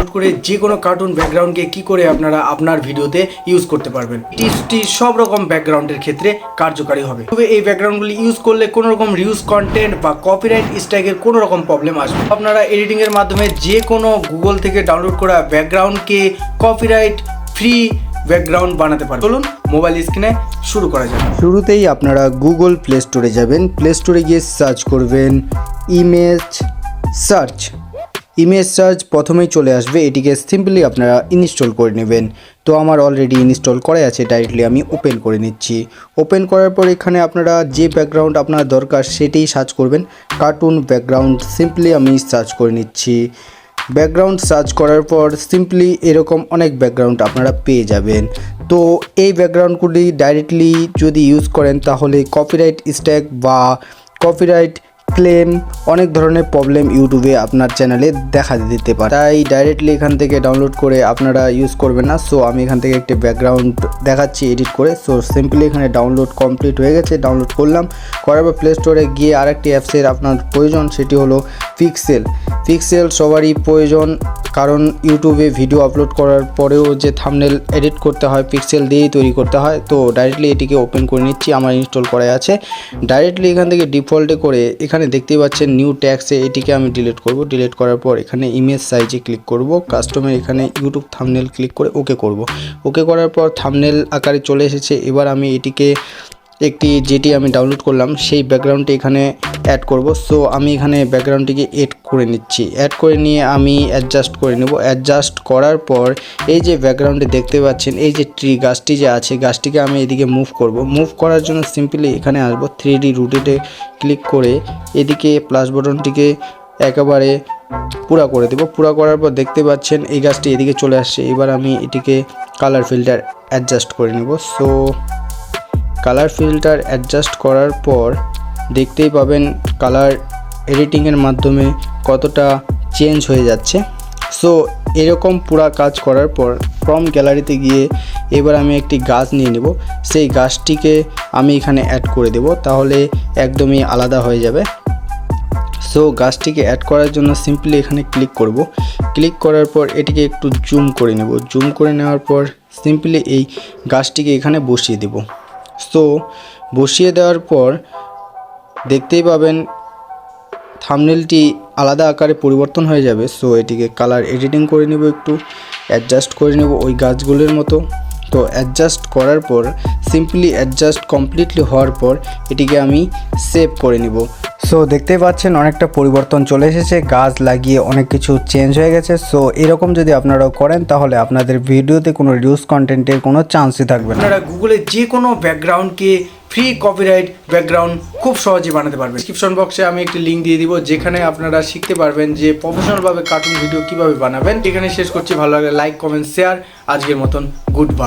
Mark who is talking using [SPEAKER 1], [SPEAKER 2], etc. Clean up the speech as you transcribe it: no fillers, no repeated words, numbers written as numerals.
[SPEAKER 1] Download করে যে কোনো কার্টুন ব্যাকগ্রাউন্ডকে কি করে আপনারা আপনার ভিডিওতে ইউজ করতে পারবেন। টিপসটি সব রকম ব্যাকগ্রাউন্ডের ক্ষেত্রে কার্যকারী হবে। তবে এই ব্যাকগ্রাউন্ডগুলি ইউজ করলে কোনো রকম রিউজ কন্টেন্ট বা কপিরাইট স্ট্রাইকের কোনো রকম প্রবলেম আসবে। আপনারা এডিটিংয়ের মাধ্যমে যে কোনো গুগল থেকে ডাউনলোড করা ব্যাকগ্রাউন্ডকে কপিরাইট ফ্রি ব্যাকগ্রাউন্ড বানাতে পারবেন। চলুন মোবাইল স্ক্রিনে শুরু করা যাক। শুরুতেই আপনারা গুগল প্লে স্টোরে যাবেন। প্লে স্টোরে গিয়ে সার্চ করবেন ইমেজ সার্চ প্রথমেই চলে আসবে। এটিকে সিম্পলি আপনারা ইনস্টল করে নেবেন। তো আমার অলরেডি ইনস্টল করা আছে, ডাইরেক্টলি আমি ওপেন করে নিচ্ছি। ওপেন করার পর এখানে আপনারা যে ব্যাকগ্রাউন্ড আপনার দরকার সেটাই সার্চ করবেন। কার্টুন ব্যাকগ্রাউন্ড সিম্পলি আমি সার্চ করে নিচ্ছি। ব্যাকগ্রাউন্ড সার্চ করার পর সিম্পলি এরকম অনেক ব্যাকগ্রাউন্ড আপনারা পেয়ে যাবেন। তো এই ব্যাকগ্রাউন্ডগুলি ডাইরেক্টলি যদি ইউজ করেন তাহলে কপিরাইট স্ট্রাইক বা কপিরাইট ক্লেম অনেক ধরনের প্রবলেম ইউটিউবে আপনার চ্যানেলে দেখা দিতে পারে। তাই ডাইরেক্টলি এখান থেকে ডাউনলোড করে আপনারা ইউজ করবেন না। সো আমি এখান থেকে একটি ব্যাকগ্রাউন্ড দেখাচ্ছি এডিট করে। সো সিম্পলি এখানে ডাউনলোড কমপ্লিট হয়ে গেছে। ডাউনলোড করলাম, করার পর প্লে স্টোরে গিয়ে আরেকটি অ্যাপসের আপনার প্রয়োজন, সেটি হলো পিক্সেল সবারই প্রয়োজন, কারণ ইউটিউবে ভিডিও আপলোড করার পরেও যে থাম্বনেল এডিট করতে হয় পিক্সেল দিয়েই তৈরি করতে হয়। তো ডাইরেক্টলি এটিকে ওপেন করে নিচ্ছি, আমার ইনস্টল করা আছে। ডাইরেক্টলি এখান থেকে ডিফল্টে করে এখানে দেখতেই পাচ্ছেন নিউ ট্যাক্সে, এটিকে আমি ডিলিট করব। ডিলিট করার পর এখানে ইমেজ সাইজে ক্লিক করব, কাস্টমের এখানে ইউটিউব থাম্বনেল ক্লিক করে ওকে করব। ওকে করার পর থাম্বনেল আকারে চলে এসেছে। এবার আমি এটিকে যেটি আমি ডাউনলোড করলাম সেই ব্যাকগ্রাউন্ডটি এখানে অ্যাড করব। সো আমি এখানে ব্যাকগ্রাউন্ডটিকে এড করে নিচ্ছি। অ্যাড করে নিয়ে আমি অ্যাডজাস্ট করে নেব। অ্যাডজাস্ট করার পর এই যে ব্যাকগ্রাউন্ডে দেখতে পাচ্ছেন এই যে ট্রি গাছটি যে আছে, গাছটিকে আমি এদিকে মুভ করব। মুভ করার জন্য সিম্পলি এখানে আসব, 3D রোটেটে ক্লিক করে এদিকে প্লাস বাটনটিকে একেবারে পুরা করে দেব। পুরা করার পর দেখতে পাচ্ছেন এই গাছটি এদিকে চলে আসছে। এবার আমি এটিকে কালার ফিল্টার অ্যাডজাস্ট করে নেব। সো কালার ফিল্টার অ্যাডজাস্ট করার পর দেখতেই পাবেন কালার এডিটিংয়ের মাধ্যমে কতটা চেঞ্জ হয়ে যাচ্ছে। সো এরকম পুরা কাজ করার পর ফ্রম গ্যালারিতে গিয়ে এবার আমি একটি গাছ নিয়ে নেব। সেই গাছটিকে আমি এখানে অ্যাড করে দেব, তাহলে একদমই আলাদা হয়ে যাবে। সো গাছটিকে অ্যাড করার জন্য সিম্পলি এখানে ক্লিক করব। ক্লিক করার পর এটিকে একটু জুম করে নেব। জুম করে নেওয়ার পর সিম্পলি এই গাছটিকে এখানে বসিয়ে দেব। সো বসিয়ে দেওয়ার পর দেখতেই পাবেন থাম্বনেলটি আলাদা আকারে পরিবর্তন হয়ে যাবে। সো এটিকে কালার এডিটিং করে নেব, একটু অ্যাডজাস্ট করে নেব ওই গাছগুলোর মতো। তো অ্যাডজাস্ট করার পর সিম্পলি অ্যাডজাস্ট কমপ্লিটলি হওয়ার পর এটিকে আমি সেভ করে নেব। সো দেখতেই পাচ্ছেন অনেকটা পরিবর্তন চলে এসেছে, গাছ লাগিয়ে অনেক কিছু চেঞ্জ হয়ে গেছে। সো এরকম যদি আপনারাও করেন তাহলে আপনাদের ভিডিওতে কোনো রিউজ কন্টেন্টের কোনো চান্সই থাকবে না। আপনারা গুগলে যে কোনো ব্যাকগ্রাউন্ডকে ফ্রি কপিরাইট ব্যাকগ্রাউন্ড খুব সহজে বানাতে পারবেন। ডিসক্রিপশন বক্সে আমি একটি লিঙ্ক দিয়ে দিব, যেখানে আপনারা শিখতে পারবেন যে প্রফেশনালভাবে কার্টুন ভিডিও কিভাবে বানাবেন। এখানে শেষ করছি, ভালো লাগলে লাইক কমেন্ট শেয়ার। আজকের মতন গুড বাই।